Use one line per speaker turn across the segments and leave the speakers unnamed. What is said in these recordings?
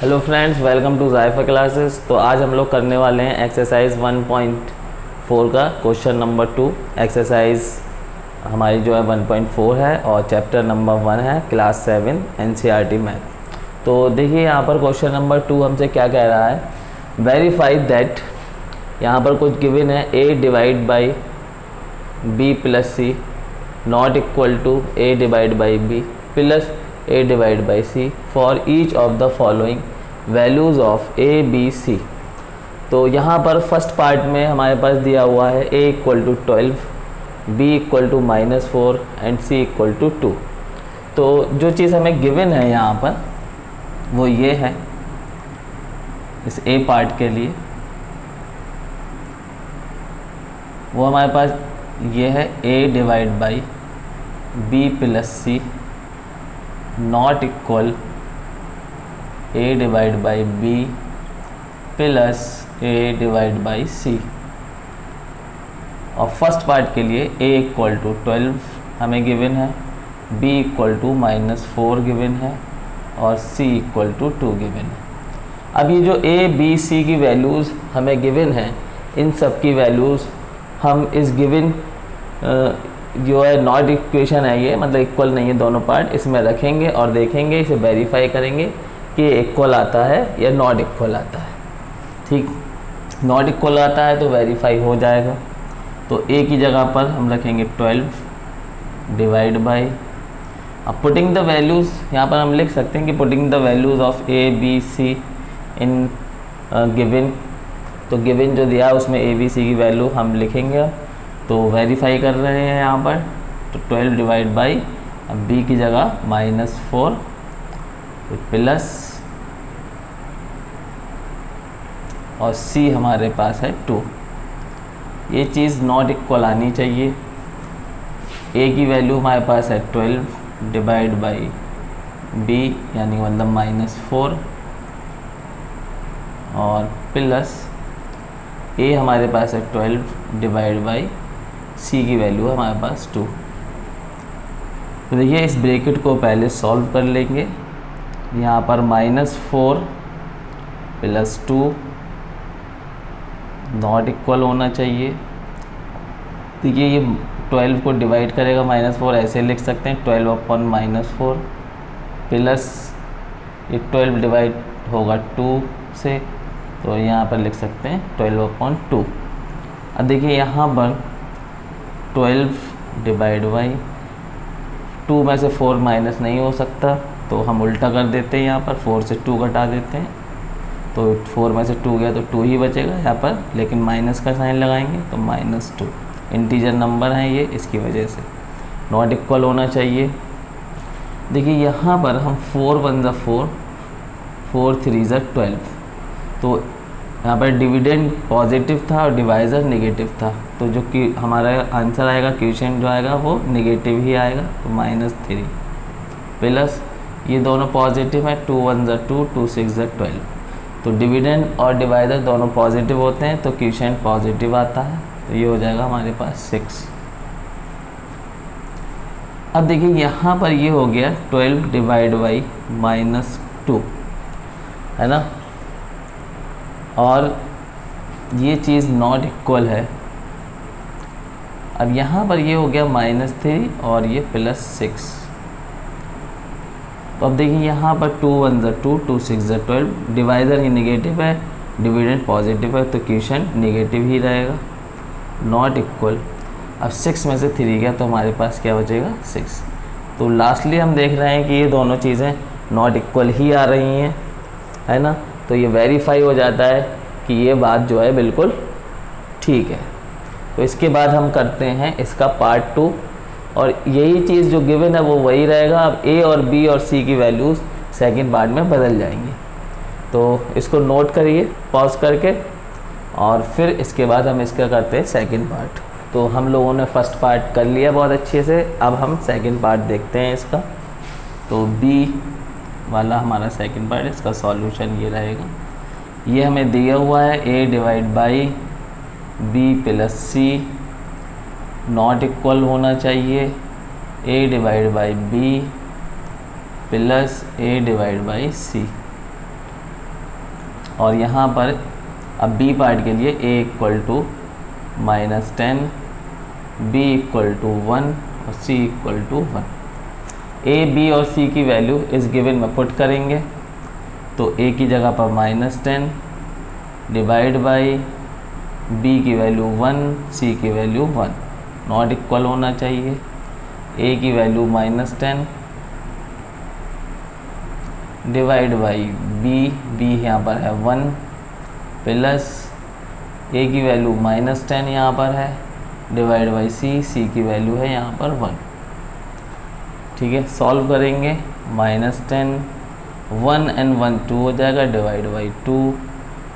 Hello friends, welcome to ज़ायफा classes. तो आज हम लोग करने वाले हैं एक्सरसाइज 1.4 का क्वेश्चन नंबर 2। एक्सरसाइज हमारी जो है 1.4 है और चैप्टर नंबर 1 है क्लास 7 एनसीईआरटी मैथ। तो देखिए यहाँ पर क्वेश्चन नंबर 2 हमसे क्या कह रहा है, वेरीफाई दैट, यहाँ पर कुछ गिवन है a divide by b plus c not equal to a divide by b plus a divide by c for each of the following values of a b c। तो यहाँ पर first part में हमारे पास दिया हुआ है a equal to 12, b equal to -4 and c equal to 2। तो जो चीज़ हमें गिवन है यहाँ पर वो ये है, इस a पार्ट के लिए वो हमारे पास ये है a divide by b plus c not equal a divide by b plus a divide by c। और फर्स्ट पार्ट के लिए a इक्वल टू 12 हमें गिवन है, b इक्वल टू -4 गिवन है और c इक्वल टू 2 गिवन है। अब ये जो a b c की वैल्यूज़ हमें गिवन है, इन सब की वैल्यूज़ हम इस गिवन जो है नॉट इक्वेशन है ये, मतलब इक्वल नहीं है दोनों पार्ट, इसमें रखेंगे और देखेंगे, इसे वेरीफाई करेंगे कि इक्वल आता है या नॉट इक्वल आता है। ठीक, नॉट इक्वल आता है तो वेरीफाई हो जाएगा। तो a की जगह पर हम रखेंगे 12 डिवाइड बाई, अब पुटिंग द वैल्यूज़ यहाँ पर हम लिख सकते हैं कि putting the values of a b c in given. तो गिवन जो दिया है उसमें a b c की वैल्यू हम लिखेंगे। तो वेरीफाई कर रहे हैं यहाँ पर, तो 12 डिवाइड बाई, अब b की जगह -4 प्लस और c हमारे पास है 2। ये चीज़ नॉट इक्वल आनी चाहिए। a की वैल्यू हमारे पास है 12 डिवाइड बाई b यानी मतलब -4 और प्लस a हमारे पास है 12 डिवाइड बाई c की वैल्यू है हमारे पास 2। तो देखिए इस ब्रैकेट को पहले सॉल्व कर लेंगे। यहाँ पर -4 प्लस 2 नॉट इक्वल होना चाहिए। देखिए ये 12 को डिवाइड करेगा, -4 ऐसे लिख सकते हैं 12/-4 प्लस ये 12 डिवाइड होगा 2 से, तो यहाँ पर लिख सकते हैं 12/2। अब देखिए यहाँ पर 12 डिवाइड बाई 2 में से 4 माइनस नहीं हो सकता, तो हम उल्टा कर देते हैं, यहाँ पर 4 से 2 घटा देते हैं, तो 4 में से 2 गया तो 2 ही बचेगा यहाँ पर, लेकिन माइनस का साइन लगाएंगे तो -2। इंटीजर नंबर है ये, इसकी वजह से नॉट इक्वल होना चाहिए। देखिए यहाँ पर हम 4 1 ज़ा 4, 4 3 ज़ा 12, तो यहाँ पर डिविडेंड पॉजिटिव था और डिवाइज़र नेगेटिव था, तो जो कि हमारा आंसर आएगा, क्वेश्चन जो आएगा वो नेगेटिव ही आएगा। तो -3 प्लस ये दोनों पॉजिटिव है, 2 1 ज़ा 2, 2 6 ज़ा 12, तो डिविडेंड और डिवाइज़र दोनों पॉजिटिव होते हैं तो क्वेश्चन पॉजिटिव आता है। तो ये हो जाएगा हमारे पास 6। अब देखिए यहाँ पर ये हो गया 12 डिवाइड बाई -2, है ना, और ये चीज़ नॉट इक्वल है। अब यहाँ पर ये हो गया -3 और ये +6। तो अब देखिए यहाँ पर 2 1 ज़ा 2, 2 6 ज़ा 12, डिवाइज़र ये नेगेटिव है, डिविडेंड पॉजिटिव है, तो क्वेश्चन नेगेटिव ही रहेगा, नॉट इक्वल। अब 6 में से 3 गया तो हमारे पास क्या बचेगा 6। तो लास्टली हम देख रहे हैं कि ये दोनों चीज़ें नॉट इक्वल ही आ रही हैं, है ना। तो ये वेरीफाई हो जाता है कि ये बात जो है बिल्कुल ठीक है। तो इसके बाद हम करते हैं इसका पार्ट 2, और यही चीज़ जो गिवन है वो वही रहेगा। अब a और b और c की वैल्यूज़ सेकंड पार्ट में बदल जाएंगी। तो इसको नोट करिए पॉज करके, और फिर इसके बाद हम इसका करते हैं सेकंड पार्ट। तो हम लोगों ने फर्स्ट पार्ट कर लिया बहुत अच्छे से, अब हम सेकंड पार्ट देखते हैं इसका। तो b वाला हमारा सेकंड पार्ट, इसका सॉल्यूशन ये रहेगा। ये हमें दिया हुआ है a divide by b plus c not equal होना चाहिए a divide by b plus a divide by c। और यहाँ पर अब बी पार्ट के लिए a equal to -10, b equal to 1 और c equal to 1। a, b और c की वैल्यू इस गिवन में पुट करेंगे तो a की जगह पर -10 डिवाइड बाई b की वैल्यू 1, c की वैल्यू 1, नॉट इक्वल होना चाहिए। a की वैल्यू -10 डिवाइड बाई b यहाँ पर है 1 प्लस a की वैल्यू -10 यहाँ पर है डिवाइड बाई c की वैल्यू है यहाँ पर 1। ठीक है, सॉल्व करेंगे -10 1 एंड 1 2 हो जाएगा डिवाइड बाई 2,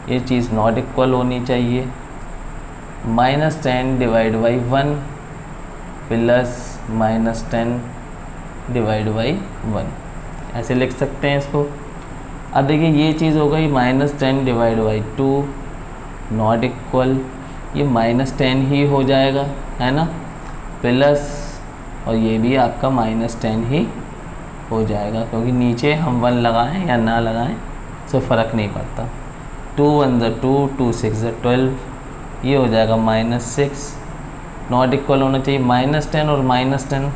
ये चीज़ नॉट इक्वल होनी चाहिए। -10 divide by 1 plus -10 divide by 1, ऐसे लिख सकते हैं इसको। अब देखिए ये चीज़ हो गई -10 डिवाइड बाई 2 नॉट इक्वल, ये -10 ही हो जाएगा, है ना, प्लस और ये भी आपका -10 ही हो जाएगा, क्योंकि नीचे हम 1 लगाएं या ना लगाएं उससे फ़र्क नहीं पड़ता। 2 1 ज़ा 2, 2 6 ज़ा 12, ये हो जाएगा -6, नॉट इक्वल होना चाहिए। -10 और -10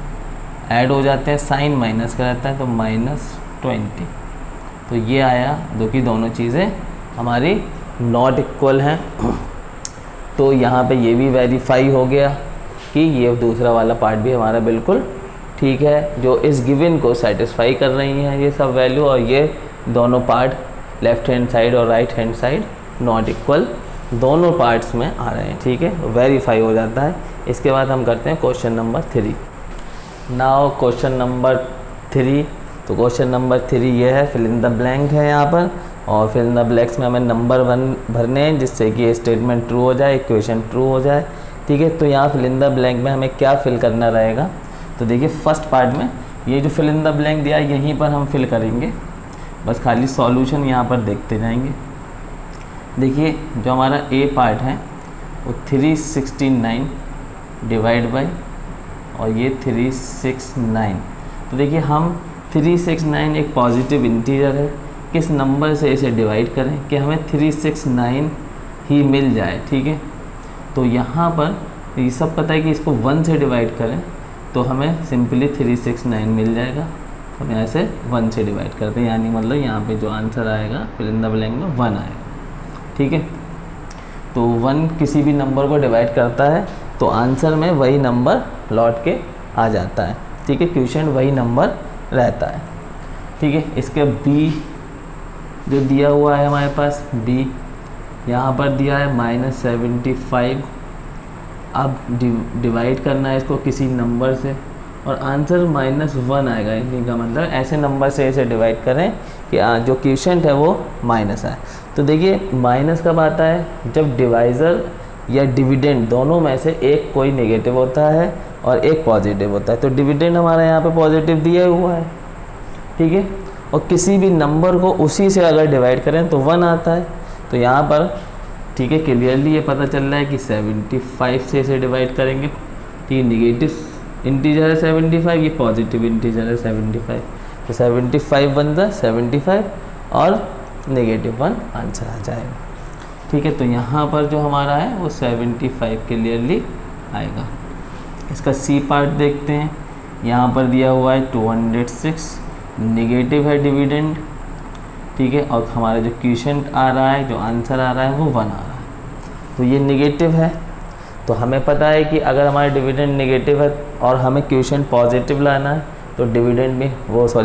ऐड हो जाते हैं, साइन माइनस का रहता है तो -20, तो ये आया, जो कि दोनों चीज़ें हमारी नॉट इक्वल हैं। तो यहाँ पे ये भी वेरीफाई हो गया कि ये दूसरा वाला पार्ट भी हमारा बिल्कुल ठीक है, जो इस गिवन को सेटिस्फाई कर रही हैं ये सब वैल्यू, और ये दोनों पार्ट लेफ़्ट हैंड साइड और right hand side not equal दोनों पार्ट्स में आ रहे हैं। ठीक है, वेरीफाई हो जाता है। इसके बाद हम करते हैं question number 3। Now question number 3, तो क्वेश्चन नंबर 3 ये है, फिल इन द ब्लैंक है यहाँ पर, और फिल इन द ब्लैंक्स में हमें नंबर 1 भरने हैं जिससे कि ये स्टेटमेंट ट्रू हो जाए, इक्वेशन ट्रू हो जाए। ठीक है, तो यहाँ फिल इन द ब्लैंक में हमें क्या फिल करना रहेगा, तो देखिए फर्स्ट पार्ट में ये जो फिल इन द ब्लैंक दिया है यहीं पर हम फिल करेंगे, बस खाली सॉल्यूशन यहाँ पर देखते जाएंगे। देखिए जो हमारा ए पार्ट है वो 369 डिवाइड बाई और ये 369, तो देखिए हम 369 एक पॉजिटिव इंटीजर है, किस नंबर से इसे डिवाइड करें कि हमें 369 ही मिल जाए। ठीक है, तो यहाँ पर ये सब पता है कि इसको 1 से डिवाइड करें तो हमें सिंपली 369 मिल जाएगा, हम यहाँ से 1 से डिवाइड करते हैं, यानी मतलब यहाँ पे जो आंसर आएगा फिल इन द ब्लैंक में 1 आएगा। ठीक है, तो 1 किसी भी नंबर को डिवाइड करता है तो आंसर में वही नंबर लौट के आ जाता है। ठीक है, क्वेश्चन वही नंबर रहता है। ठीक है, इसके बी जो दिया हुआ है हमारे पास, बी यहाँ पर दिया है -75, अब डिवाइड करना है इसको किसी नंबर से और आंसर -1 आएगा, इन्हीं का मतलब ऐसे नंबर से इसे डिवाइड करें कि जो क्वेश्चन है वो माइनस आए। तो देखिए माइनस कब आता है, जब डिवाइज़र या डिविडेंड दोनों में से एक कोई नेगेटिव होता है और एक पॉजिटिव होता है। तो डिविडेंड हमारा यहाँ पे पॉजिटिव दिया हुआ है। ठीक है, और किसी भी नंबर को उसी से अगर डिवाइड करें तो 1 आता है। तो यहाँ पर ठीक है क्लियरली ये पता चल रहा है कि 75 से इसे डिवाइड करेंगे। ठीक है, निगेटिव इंटीजर है 75, ये पॉजिटिव इंटीजर है 75, तो 75 1 ज़ा 75 और -1 आंसर आ जाएगा। ठीक है, तो यहाँ पर जो हमारा है वो 75 क्लियरली आएगा। इसका सी पार्ट देखते हैं, यहाँ पर दिया हुआ है 206, निगेटिव है डिविडेंड। ठीक है, और हमारा जो क्वेश्चन आ रहा है, जो आंसर आ रहा है वो 1 आ रहा है, तो ये निगेटिव है। तो हमें पता है कि अगर हमारा डिविडेंड नेगेटिव है और हमें क्वेश्चन पॉजिटिव लाना है तो डिविडेंड भी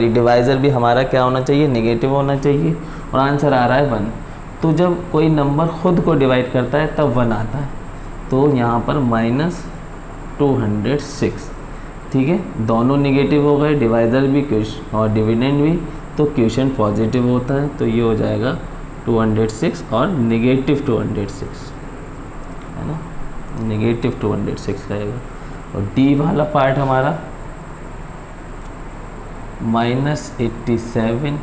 डिवाइज़र भी हमारा क्या होना चाहिए, नेगेटिव होना चाहिए, और आंसर आ रहा है 1। तो जब कोई नंबर ख़ुद को डिवाइड करता है तब 1 आता है, तो यहाँ पर -206। ठीक है, दोनों नेगेटिव हो गए, डिवाइज़र भी क्वेश्चन और डिविडेंड भी, तो क्वेश्चन पॉजिटिव होता है, तो ये हो जाएगा 206 और -206, है ना, -206 रहेगा। और डी वाला पार्ट हमारा -87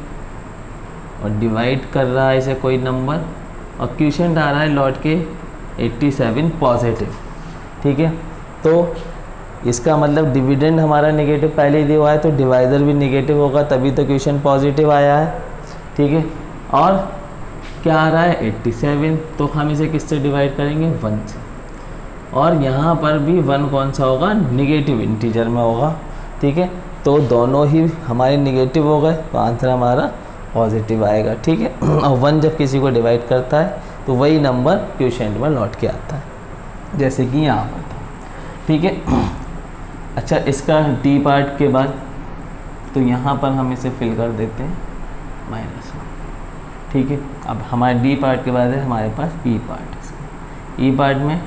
और डिवाइड कर रहा है इसे कोई नंबर और क्वेश्चन आ रहा है लौट के 87 पॉजिटिव। ठीक है, तो इसका मतलब डिविडेंड हमारा नेगेटिव पहले ही दिया हुआ है, तो डिवाइज़र भी नेगेटिव होगा, तभी तो क्वेश्चन पॉजिटिव आया है। ठीक है, और क्या आ रहा है 87, तो हम इसे किससे डिवाइड करेंगे 1 से। और यहाँ पर भी 1 कौन सा होगा, निगेटिव इंटीजर में होगा, ठीक है। तो दोनों ही हमारे निगेटिव हो गए, तो आंसर हमारा पॉजिटिव आएगा, ठीक है। और 1 जब किसी को डिवाइड करता है तो वही नंबर क्वोशिएंट में लौट के आता है, जैसे कि यहाँ पर था, ठीक है। अच्छा, इसका डी पार्ट के बाद तो यहाँ पर हम इसे फिल कर देते हैं -1, ठीक है। अब हमारे डी पार्ट के बाद है हमारे पास ई पार्ट। ई पार्ट में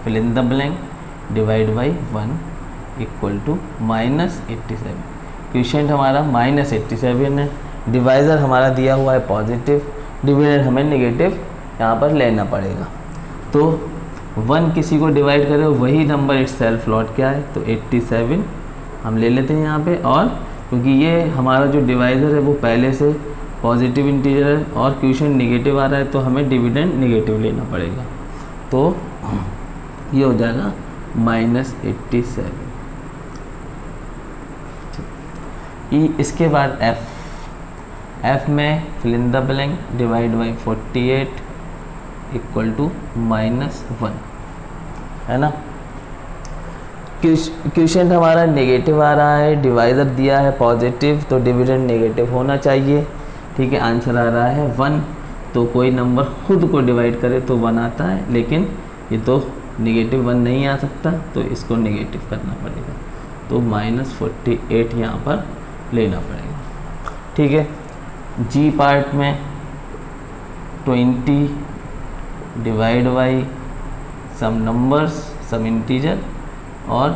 fill in the blank divide by 1 equal to -87। Quotient हमारा -87 है, डिवाइज़र हमारा दिया हुआ है पॉजिटिव, डिविडेंड हमें निगेटिव यहाँ पर लेना पड़ेगा। तो 1 किसी को डिवाइड करें वही नंबर इटसेल्फ लौट के आए, तो 87 हम ले लेते हैं यहाँ पे। और क्योंकि ये हमारा जो डिवाइज़र है वो पहले से पॉजिटिव इंटीजर है और क्वोशिएंट निगेटिव आ रहा है, तो हमें डिविडेंड निगेटिव लेना पड़ेगा, तो ये हो जाएगा -87। इसके बाद एफ में fill in the blank divide by 48 equal to -1, है ना। क्वोशिएंट हमारा नेगेटिव आ रहा है, डिवाइज़र दिया है पॉजिटिव, तो डिविडेंड नेगेटिव होना चाहिए, ठीक है। आंसर आ रहा है 1, तो कोई नंबर खुद को डिवाइड करे तो 1 आता है, लेकिन ये तो -1 नहीं आ सकता, तो इसको नेगेटिव करना पड़ेगा, तो -48 यहाँ पर लेना पड़ेगा, ठीक है। जी पार्ट में 20 divide by some numbers, some integer, और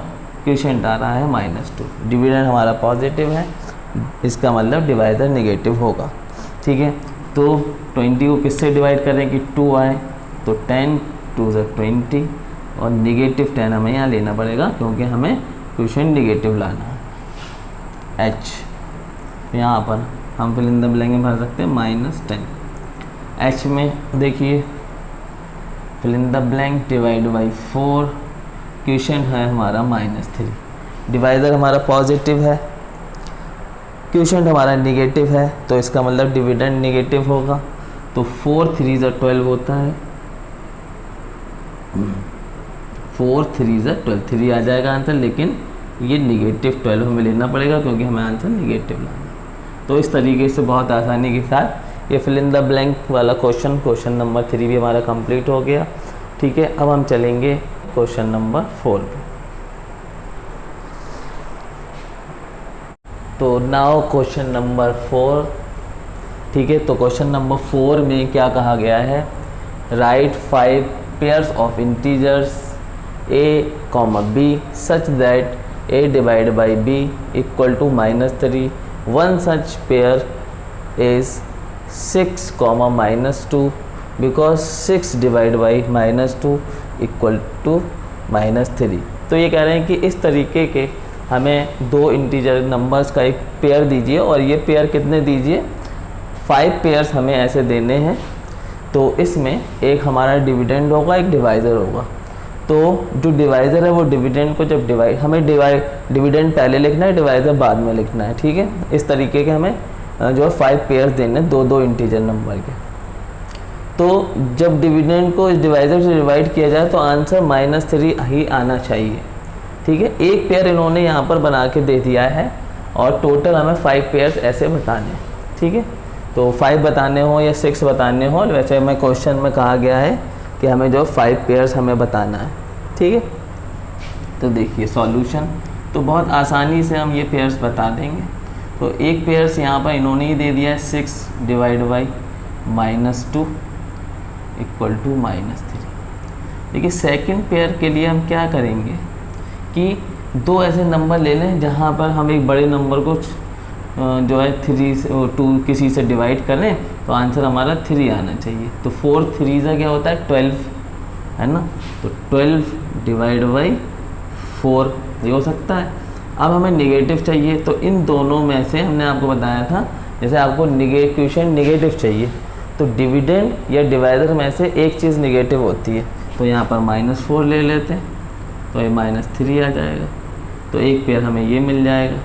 क्वोशिएंट आ रहा है -2। डिविडेंड हमारा पॉजिटिव है, इसका मतलब डिवाइज़र नेगेटिव होगा, ठीक है। तो 20 को किससे डिवाइड करें कि 2 आए, तो 10 2 = 20, और -10 हमें यहाँ लेना पड़ेगा क्योंकि हमें क्वोशिएंट नेगेटिव लाना है। एच यहाँ पर हम फिल इन द ब्लैंक में भर सकते हैं -10। एच में देखिए fill in the blank divide by 4, quotient है हमारा -3, डिवाइज़र हमारा पॉजिटिव है, क्वोशिएंट हमारा निगेटिव है, तो इसका मतलब डिविडेंड निगेटिव होगा, तो 4 3 = 12 होता है, 4 3 = 12, 3 आ जाएगा आंसर, लेकिन ये -12 हमें लेना पड़ेगा क्योंकि हमें आंसर निगेटिव लाना। तो इस तरीके से बहुत आसानी के साथ ये फिल इन द ब्लैंक वाला क्वेश्चन नंबर 3 भी हमारा कंप्लीट हो गया, ठीक है। अब हम चलेंगे क्वेश्चन नंबर 4 पे। तो नाउ क्वेश्चन नंबर 4, ठीक है। तो क्वेश्चन नंबर 4 में क्या कहा गया है, right 5 pairs of integers a, b such that a divided by b equal to -3. One such pair is 6, -2 because 6 divided by -2 equal to -3। तो ये कह रहे हैं कि इस तरीके के हमें 2 इंटीजर नंबर्स का एक पेयर दीजिए, और ये पेयर कितने दीजिए, 5 पेयर्स हमें ऐसे देने हैं। तो इसमें एक हमारा डिविडेंड होगा, एक डिवाइज़र होगा। तो जो डिवाइज़र है वो डिविडेंड को जब हमें डिविडेंड पहले लिखना है, डिवाइज़र बाद में लिखना है, ठीक है। इस तरीके के हमें जो है 5 पेयर्स देने, 2 इंटीजर नंबर के। तो जब डिविडेंड को इस डिवाइज़र से डिवाइड किया जाए तो आंसर -3 ही आना चाहिए, ठीक है। एक पेयर इन्होंने यहाँ पर बना के दे दिया है, और टोटल हमें 5 पेयर्स ऐसे बताने हैं, ठीक है। तो 5 बताने हो या 6 बताने हो, वैसे हमें क्वेश्चन में कहा गया है कि हमें जो 5 पेयर्स हमें बताना है, ठीक है। तो देखिए सॉल्यूशन, तो बहुत आसानी से हम ये पेयर्स बता देंगे। तो एक पेयर्स यहाँ पर इन्होंने ही दे दिया है 6 डिवाइड बाई -2 इक्वल टू -3। देखिए सेकंड पेयर के लिए हम क्या करेंगे कि 2 ऐसे नंबर ले लें जहाँ पर हम एक बड़े नंबर को जो है 2 किसी से डिवाइड कर लें, तो आंसर हमारा 3 आना चाहिए। तो 4 3 का क्या होता है 12, है ना। तो 12 डिवाइड बाई 4 ये हो सकता है। अब हमें नेगेटिव चाहिए, तो इन दोनों में से हमने आपको बताया था, जैसे आपको क्वोशिएंट नेगेटिव चाहिए तो डिविडेंड या डिवाइज़र में से एक चीज़ नेगेटिव होती है। तो यहाँ पर -4 ले लेते हैं, तो ये -3 आ जाएगा, तो एक पेयर हमें ये मिल जाएगा,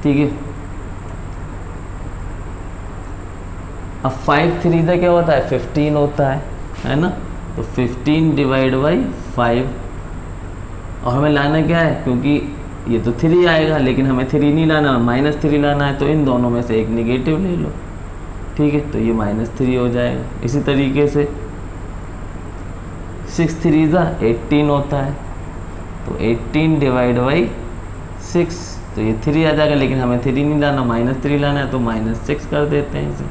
ठीक है। अब 5 3 का क्या होता है 15 होता है ना। तो 15 डिवाइड बाई 5, और हमें लाना क्या है, क्योंकि ये तो 3 आएगा लेकिन हमें 3 नहीं लाना, -3 लाना है, तो इन दोनों में से एक निगेटिव ले लो, ठीक है। तो ये -3 हो जाएगा। इसी तरीके से 6 3 18 होता है, तो 18 डिवाइड बाई 6, तो ये 3 आ जाएगा लेकिन हमें 3 नहीं लाना, -3 लाना है, तो -6 कर देते हैं इसे।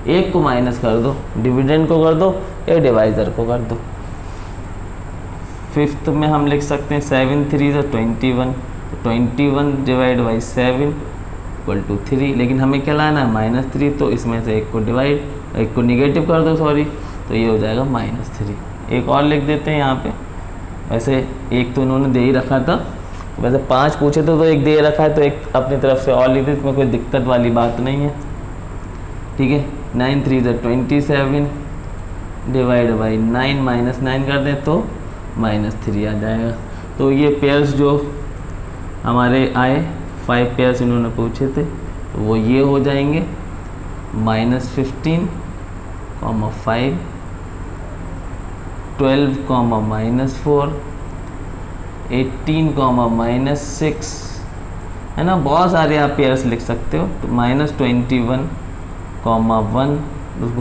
एक को माइनस कर दो, डिविडेंड को कर दो या डिवाइज़र को कर दो। फिफ्थ में हम लिख सकते हैं 7 3 21, तो 21 डिवाइड बाई 7 इक्वल टू 3, लेकिन हमें क्या लाना है -3, तो इसमें से एक को निगेटिव कर दो सॉरी, तो ये हो जाएगा -3। एक और लिख देते हैं यहाँ पे, वैसे एक तो इन्होंने दे ही रखा था, वैसे 5 पूछे थे तो एक दे रखा है, तो एक अपनी तरफ से और लिख दे, इसमें कोई दिक्कत वाली बात नहीं है, ठीक है। 9 3 27 डिवाइड बाई 9 -9 कर दें तो -3 आ जाएगा। तो ये पेयर्स जो हमारे आए 5 पेयर्स इन्होंने पूछे थे, तो वो ये हो जाएंगे -15, 5, 12, -4, 18, -6, है ना। बहुत सारे आप पेयर्स लिख सकते हो। तो -21, 1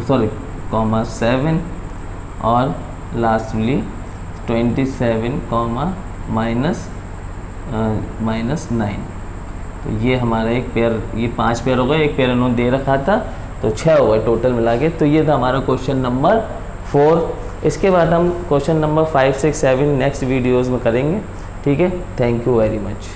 सॉरी, 7 और लास्टली 27, -9। तो ये हमारा एक पेयर, ये 5 पेयर हो गए, एक पेयर उन्होंने दे रखा था, तो 6 हो गए टोटल मिला के। तो ये था हमारा क्वेश्चन नंबर 4। इसके बाद हम क्वेश्चन नंबर 5 6 7 नेक्स्ट वीडियोज़ में करेंगे, ठीक है। Thank you very much.